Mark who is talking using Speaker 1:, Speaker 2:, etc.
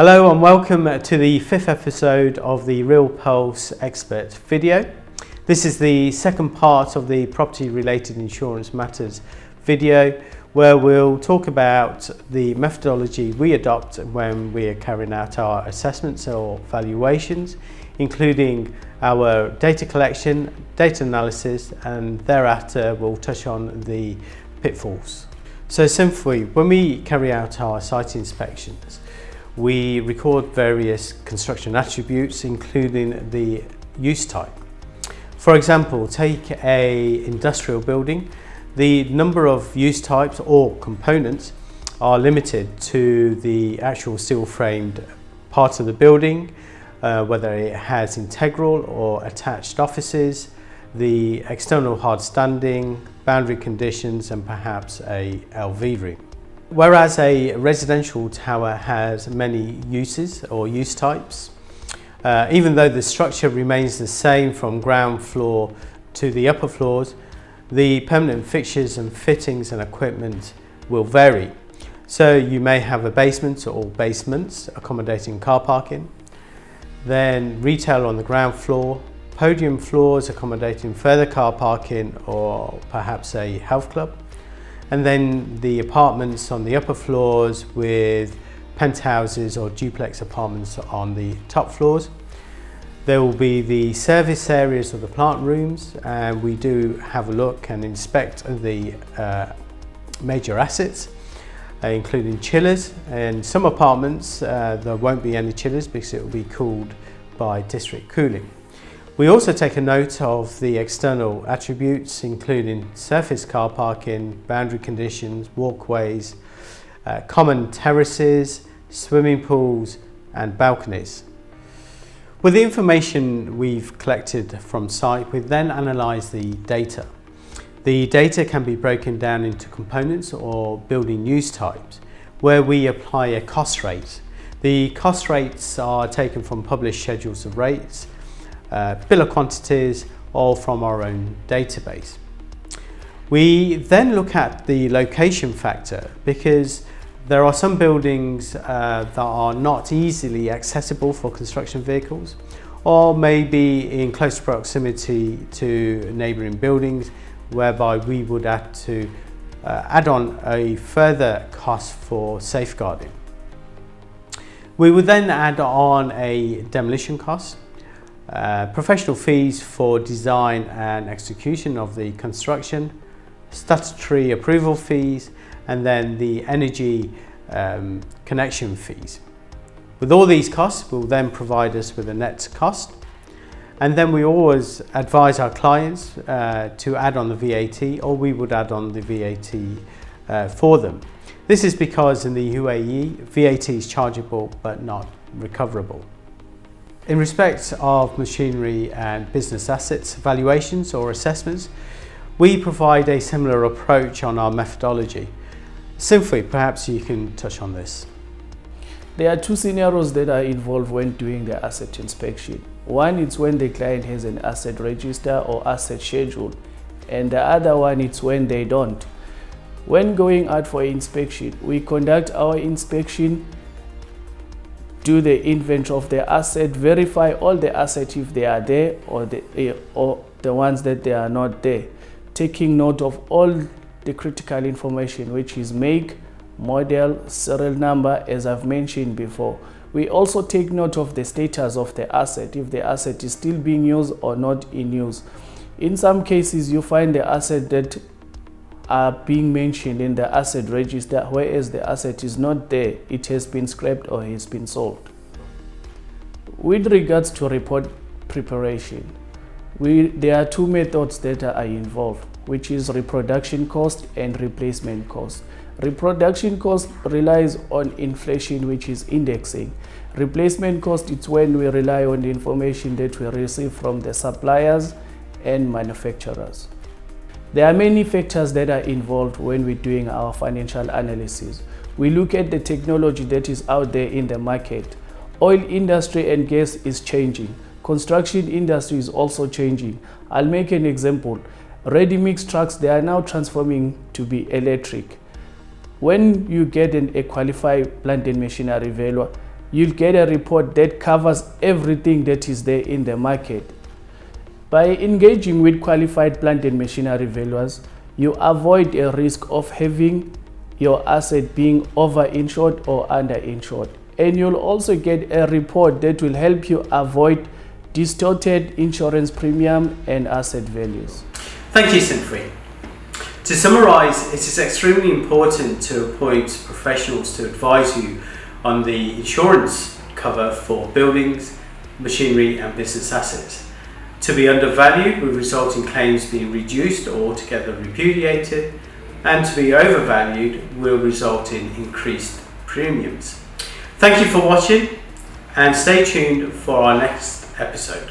Speaker 1: Hello and welcome to the 5th episode of the Real Pulse Expert video. This is the second part of the property related insurance matters video, where we'll talk about the methodology we adopt when we are carrying out our assessments or valuations, including our data collection, data analysis, and thereafter we'll touch on the pitfalls. So Simphiwe, when we carry out our site inspections, we record various construction attributes, including the use type. For example, take an industrial building. The number of use types or components are limited to the actual steel framed part of the building, whether it has integral or attached offices, the external hard standing, boundary conditions, and perhaps a LV room. Whereas a residential tower has many uses or use types, even though the structure remains the same from ground floor to the upper floors, the permanent fixtures and fittings and equipment will vary. So you may have a basement or basements accommodating car parking, then retail on the ground floor, podium floors accommodating further car parking or perhaps a health club, and then the apartments on the upper floors with penthouses or duplex apartments on the top floors. There will be the service areas of the plant rooms, and we do have a look and inspect the major assets, including chillers. In some apartments there won't be any chillers because it will be cooled by district cooling. We also take a note of the external attributes, including surface car parking, boundary conditions, walkways, common terraces, swimming pools and balconies. With the information we've collected from site, we then analyse the data. The data can be broken down into components or building use types, where we apply a cost rate. The cost rates are taken from published schedules of rates, bill of quantities, or from our own database. We then look at the location factor, because there are some buildings that are not easily accessible for construction vehicles, or maybe in close proximity to neighbouring buildings, whereby we would have to add on a further cost for safeguarding. We would then add on a demolition cost, professional fees for design and execution of the construction, statutory approval fees, and then the energy connection fees. With all these costs, will then provide us with a net cost, and then we always advise our clients to add on the VAT, or we would add on the VAT for them. This is because in the UAE, VAT is chargeable but not recoverable. In respect of machinery and business assets valuations or assessments, we provide a similar approach on our methodology. Simphiwe, perhaps you can touch on this.
Speaker 2: There are two scenarios that are involved when doing the asset inspection. One is when the client has an asset register or asset schedule, and the other one is when they don't. When going out for inspection, we conduct our inspection, do the inventory of the asset, verify all the assets if they are there or the ones that they are not there, taking note of all the critical information, which is make, model, serial number, as I've mentioned before. We also take note of the status of the asset, if the asset is still being used or not in use. In some cases, you find the asset that are being mentioned in the asset register, whereas the asset is not there, it has been scrapped or has been sold. With regards to report preparation, there are two methods that are involved, which is reproduction cost and replacement cost. Reproduction cost relies on inflation, which is indexing. Replacement cost is when we rely on the information that we receive from the suppliers and manufacturers. There are many factors that are involved when we're doing our financial analysis. We look at the technology that is out there in the market. Oil industry and gas is changing. Construction industry is also changing. I'll make an example. Ready-mix trucks, they are now transforming to be electric. When you get a qualified plant and machinery valuer, you'll get a report that covers everything that is there in the market. By engaging with qualified plant and machinery valuers, you avoid a risk of having your asset being over-insured or under-insured. And you'll also get a report that will help you avoid distorted insurance premium and asset values.
Speaker 1: Thank you, Simphiwe. To summarise, it is extremely important to appoint professionals to advise you on the insurance cover for buildings, machinery and business assets. To be undervalued will result in claims being reduced or altogether repudiated, and to be overvalued will result in increased premiums. Thank you for watching and stay tuned for our next episode.